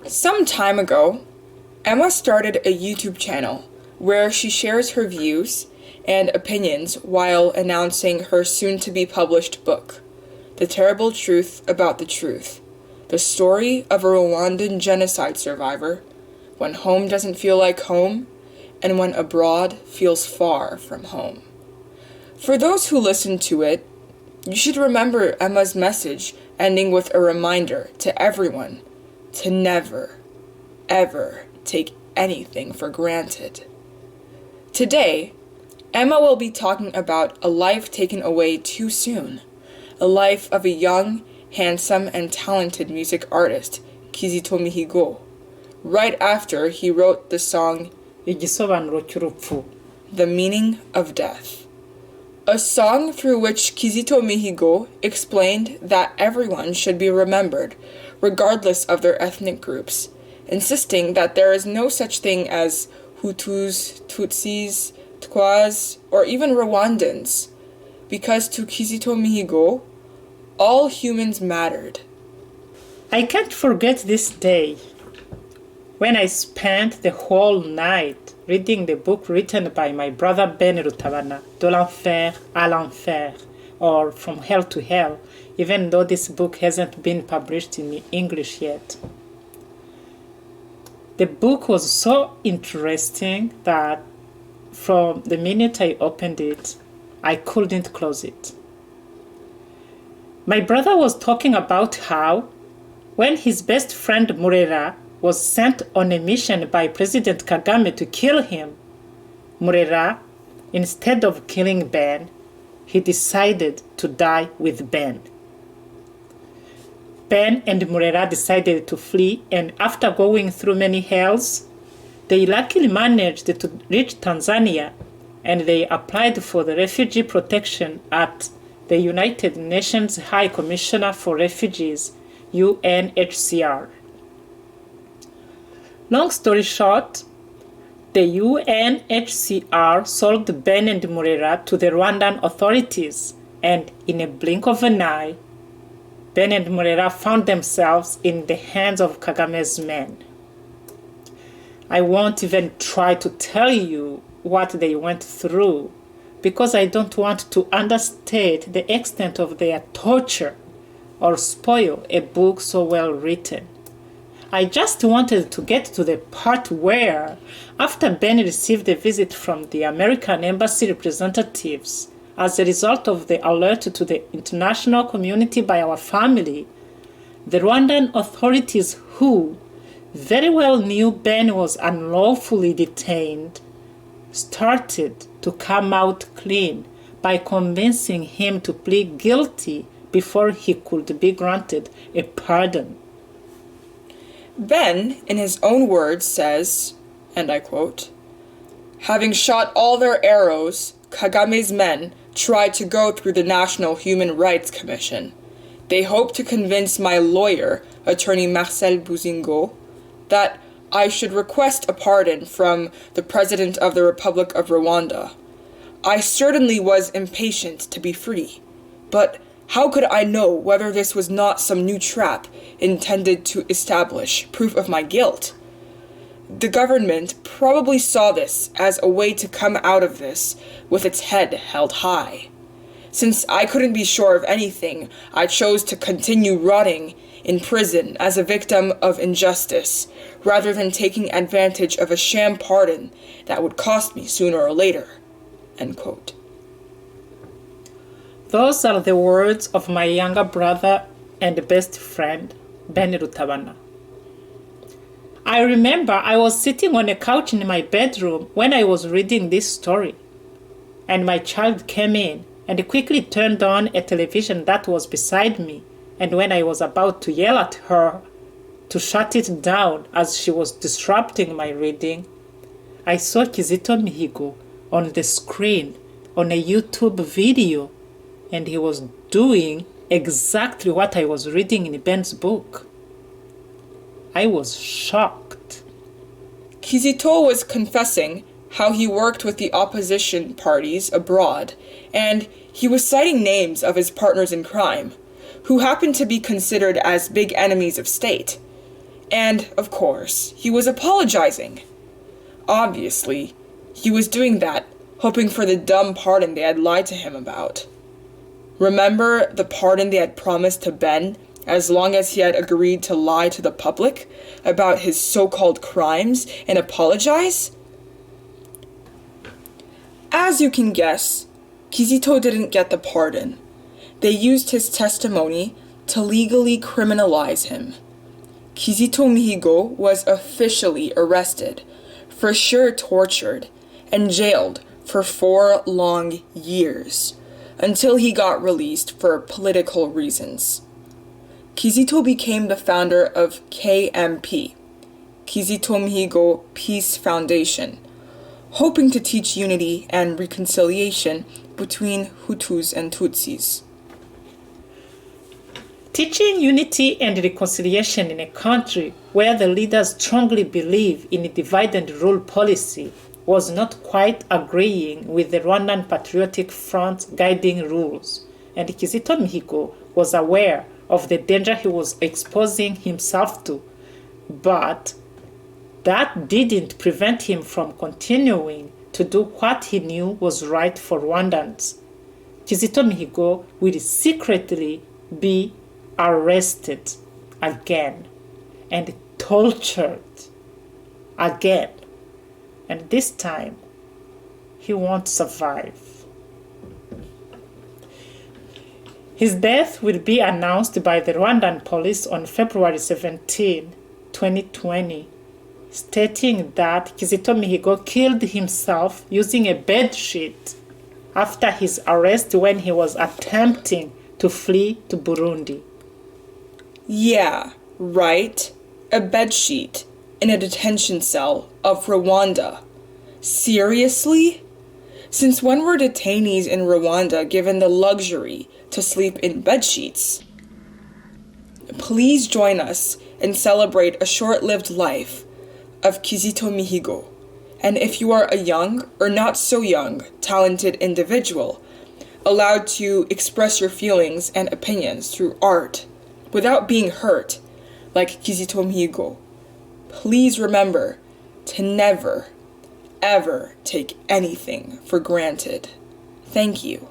Some time ago, Emma started a YouTube channel where she shares her views and opinions while announcing her soon-to-be published book, The Terrible Truth About the Truth, the story of a Rwandan genocide survivor, when home doesn't feel like home, and when abroad feels far from home. For those who listen to it, you should remember Emma's message ending with a reminder to everyone to never, ever take anything for granted. Today, Emma will be talking about a life taken away too soon, a life of a young, handsome, and talented music artist, Kizito Mihigo, right after he wrote the song Igisobanuro cy'urupfu. The Meaning of Death, a song through which Kizito Mihigo explained that everyone should be remembered, regardless of their ethnic groups, insisting that there is no such thing as Hutus, Tutsis, Twas, or even Rwandans, because to Kizito Mihigo, all humans mattered. I can't forget this day when I spent the whole night reading the book written by my brother Ben Rutabana, De l'Enfer à l'Enfer, or From Hell to Hell, even though this book hasn't been published in English yet. The book was so interesting that from the minute I opened it, I couldn't close it. My brother was talking about how, when his best friend Murera was sent on a mission by President Kagame to kill him, Murera, instead of killing Ben, he decided to die with Ben. Ben and Murera decided to flee, and after going through many hells, they luckily managed to reach Tanzania, and they applied for the refugee protection at the United Nations High Commissioner for Refugees, UNHCR. Long story short, the UNHCR sold Ben and Murera to the Rwandan authorities, and in a blink of an eye, Ben and Murera found themselves in the hands of Kagame's men. I won't even try to tell you what they went through, because I don't want to understate the extent of their torture or spoil a book so well written. I just wanted to get to the part where, after Ben received a visit from the American embassy representatives, as a result of the alert to the international community by our family, the Rwandan authorities, who very well knew Ben was unlawfully detained, started to come out clean by convincing him to plead guilty before he could be granted a pardon. Ben, in his own words, says, and I quote, "Having shot all their arrows, Kagame's men tried to go through the National Human Rights Commission. They hoped to convince my lawyer, attorney Marcel Bouzingo, that I should request a pardon from the President of the Republic of Rwanda. I certainly was impatient to be free, but how could I know whether this was not some new trap intended to establish proof of my guilt? The government probably saw this as a way to come out of this with its head held high. Since I couldn't be sure of anything, I chose to continue rotting in prison as a victim of injustice, rather than taking advantage of a sham pardon that would cost me sooner or later." End quote. Those are the words of my younger brother and best friend, Ben Rutabana. I remember I was sitting on a couch in my bedroom when I was reading this story, and my child came in and quickly turned on a television that was beside me, and when I was about to yell at her to shut it down as she was disrupting my reading, I saw Kizito Mihigo on the screen on a YouTube video, and he was doing exactly what I was reading in Ben's book. I was shocked. Kizito was confessing how he worked with the opposition parties abroad, and he was citing names of his partners in crime, who happened to be considered as big enemies of state. And, of course, he was apologizing. Obviously, he was doing that, hoping for the dumb pardon they had lied to him about. Remember the pardon they had promised to Ben as long as he had agreed to lie to the public about his so-called crimes and apologize? As you can guess, Kizito didn't get the pardon. They used his testimony to legally criminalize him. Kizito Mihigo was officially arrested, for sure tortured, and jailed for 4 long years, until he got released for political reasons. Kizito became the founder of KMP, Kizito Mihigo Peace Foundation, hoping to teach unity and reconciliation between Hutus and Tutsis. Teaching unity and reconciliation in a country where the leaders strongly believe in a divide and rule policy was not quite agreeing with the Rwandan Patriotic Front's guiding rules, and Kizito Mihigo was aware of the danger he was exposing himself to, but that didn't prevent him from continuing to do what he knew was right for Rwandans. Kizito Mihigo will secretly be arrested again and tortured again, and this time he won't survive. His death will be announced by the Rwandan police on February 17, 2020, stating that Kizito Mihigo killed himself using a bedsheet after his arrest when he was attempting to flee to Burundi. Yeah, right. A bedsheet in a detention cell of Rwanda. Seriously? Since when were detainees in Rwanda given the luxury to sleep in bedsheets? Please join us and celebrate a short-lived life of Kizito Mihigo. And if you are a young or not so young, talented individual, allowed to express your feelings and opinions through art, without being hurt, like Kizito Mihigo, please remember to never, ever take anything for granted. Thank you.